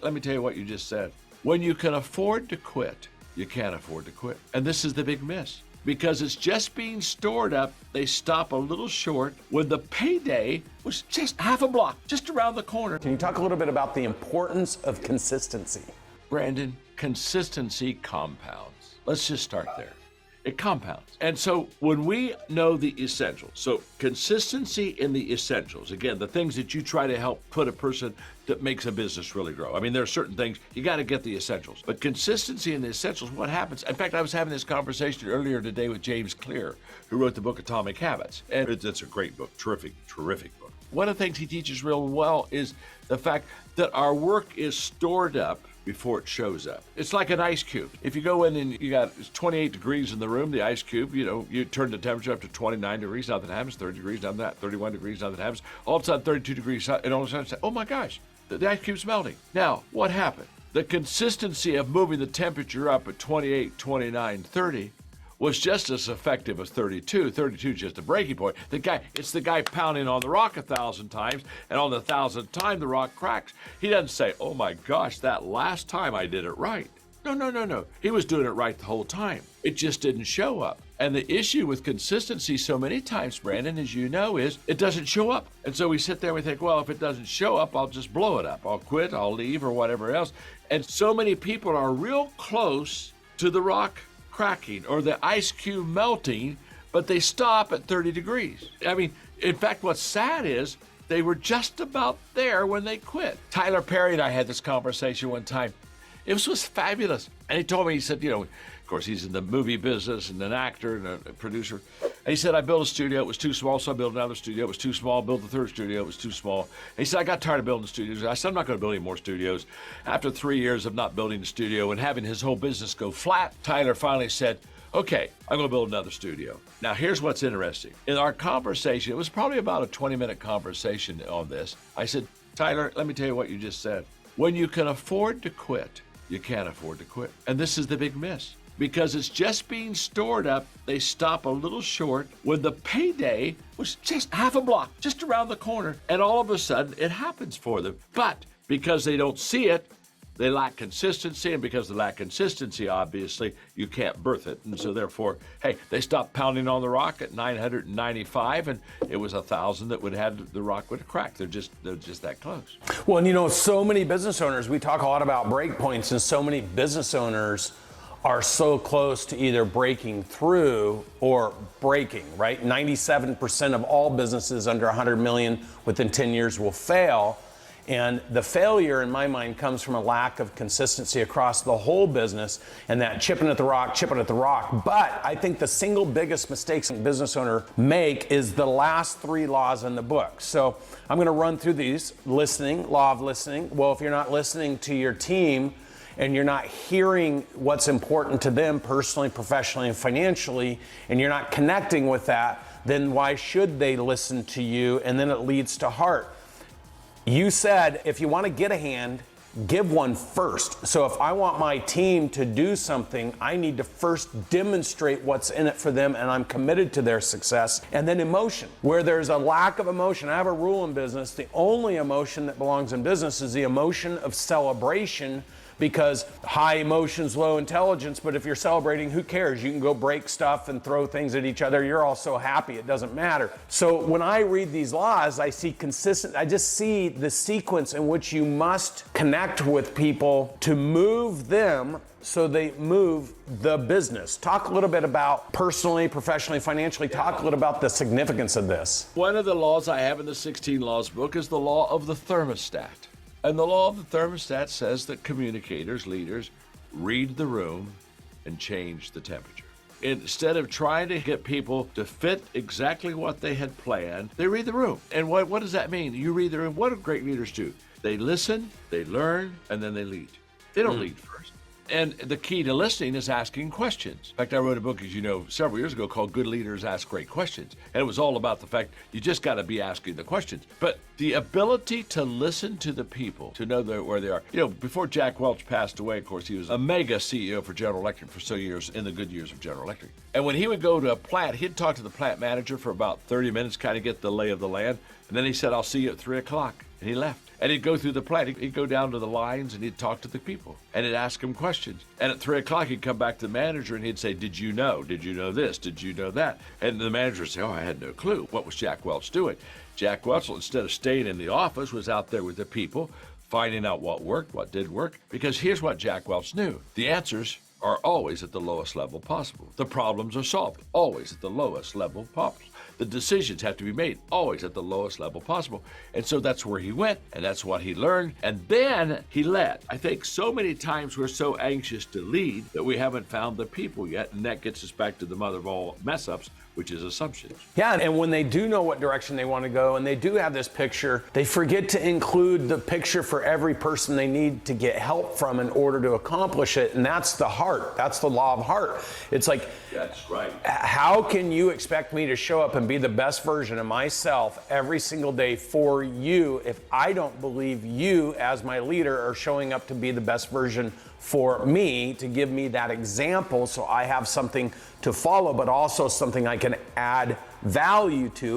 let me tell you what you just said. When you can afford to quit, you can't afford to quit. And this is the big miss. Because it's just being stored up, they stop a little short when the payday was just half a block, just around the corner. Can you talk a little bit about the importance of consistency? Brandon, consistency compounds. Let's just start there. It compounds. And so when we know the essentials, so consistency in the essentials, again, the things that you try to help put a person that makes a business really grow. I mean, there are certain things, you got to get the essentials. But consistency in the essentials, what happens? In fact, I was having this conversation earlier today with James Clear, who wrote the book Atomic Habits. And it's a great book, terrific book. One of the things he teaches real well is the fact that our work is stored up before it shows up. It's like an ice cube. If you go in and you got 28 degrees in the room, the ice cube, you turn the temperature up to 29 degrees, nothing happens, 30 degrees, nothing happens, 31 degrees, nothing happens. All of a sudden, 32 degrees, and all of a sudden, say, oh my gosh, the ice cube's melting. Now, what happened? The consistency of moving the temperature up at 28, 29, 30 was just as effective as 32. 32 is just a breaking point. It's the guy pounding on the rock 1,000 times, and on the 1,000th time, the rock cracks. He doesn't say, oh my gosh, that last time I did it right. No. He was doing it right the whole time. It just didn't show up. And the issue with consistency so many times, Brandon, as you know, is it doesn't show up. And so we sit there and we think, well, if it doesn't show up, I'll just blow it up. I'll quit, I'll leave, or whatever else. And so many people are real close to the rock cracking or the ice cube melting, but they stop at 30 degrees. I mean, in fact, what's sad is they were just about there when they quit. Tyler Perry and I had this conversation one time. It was fabulous. And he told me, he said, of course, he's in the movie business and an actor and a producer. And he said, I built a studio. It was too small, so I built another studio. It was too small. Built the third studio. It was too small. And he said, I got tired of building studios. I said, I'm not going to build any more studios. After 3 years of not building a studio and having his whole business go flat, Tyler finally said, okay, I'm going to build another studio. Now, here's what's interesting. In our conversation, it was probably about a 20-minute conversation on this. I said, Tyler, let me tell you what you just said. When you can afford to quit, you can't afford to quit. And this is the big miss. Because it's just being stored up, they stop a little short when the payday was just half a block, just around the corner, and all of a sudden it happens for them. But because they don't see it, they lack consistency, and because they lack consistency, obviously, you can't birth it. And so therefore, hey, they stopped pounding on the rock at 995, and it was 1,000 that the rock would have cracked. They're just that close. Well, and so many business owners, we talk a lot about break points, and so many business owners are so close to either breaking through or breaking, right? 97% of all businesses under 100 million within 10 years will fail. And the failure, in my mind, comes from a lack of consistency across the whole business and that chipping at the rock. But I think the single biggest mistakes a business owner make is the last 3 laws in the book. So I'm going to run through these. Listening, law of listening. Well, if you're not listening to your team and you're not hearing what's important to them personally, professionally, and financially, and you're not connecting with that, then why should they listen to you? And then it leads to heart. You said if you want to get a hand, give one first. So if I want my team to do something, I need to first demonstrate what's in it for them, and I'm committed to their success. And then emotion. Where there's a lack of emotion, I have a rule in business, the only emotion that belongs in business is the emotion of celebration, because high emotions, low intelligence, but if you're celebrating, who cares? You can go break stuff and throw things at each other. You're all so happy, it doesn't matter. So when I read these laws, I just see the sequence in which you must connect with people to move them so they move the business. Talk a little bit about personally, professionally, financially, talk a little about the significance of this. One of the laws I have in the 16 Laws book is the law of the thermostat. And the law of the thermostat says that communicators, leaders, read the room and change the temperature. Instead of trying to get people to fit exactly what they had planned, they read the room. And what does that mean? You read the room. What do great leaders do? They listen, they learn, and then they lead. They don't lead first. And the key to listening is asking questions. In fact, I wrote a book, as you know, several years ago called Good Leaders Ask Great Questions. And it was all about the fact you just got to be asking the questions. But the ability to listen to the people, to know where they are. Before Jack Welch passed away, of course, he was a mega CEO for General Electric for so years, in the good years of General Electric. And when he would go to a plant, he'd talk to the plant manager for about 30 minutes, kind of get the lay of the land. And then he said, I'll see you at 3 o'clock. And he left. And he'd go through the plant. He'd go down to the lines and he'd talk to the people and he'd ask them questions. And at 3 o'clock, he'd come back to the manager and he'd say, did you know? Did you know this? Did you know that? And the manager would say, oh, I had no clue. What was Jack Welch doing? Jack Welch, instead of staying in the office, was out there with the people, finding out what worked, what did work. Because here's what Jack Welch knew. The answers are always at the lowest level possible. The problems are solved always at the lowest level possible. The decisions have to be made always at the lowest level possible. And so that's where he went, and that's what he learned. And then he led. I think so many times we're so anxious to lead that we haven't found the people yet, and that gets us back to the mother of all mess ups, which is assumptions. Yeah, and when they do know what direction they want to go and they do have this picture, they forget to include the picture for every person they need to get help from in order to accomplish it. And that's the heart. That's the law of heart. It's like, that's right. How can you expect me to show up and be the best version of myself every single day for you if I don't believe you as my leader are showing up to be the best version for me, to give me that example so I have something to follow, but also something I can add value to?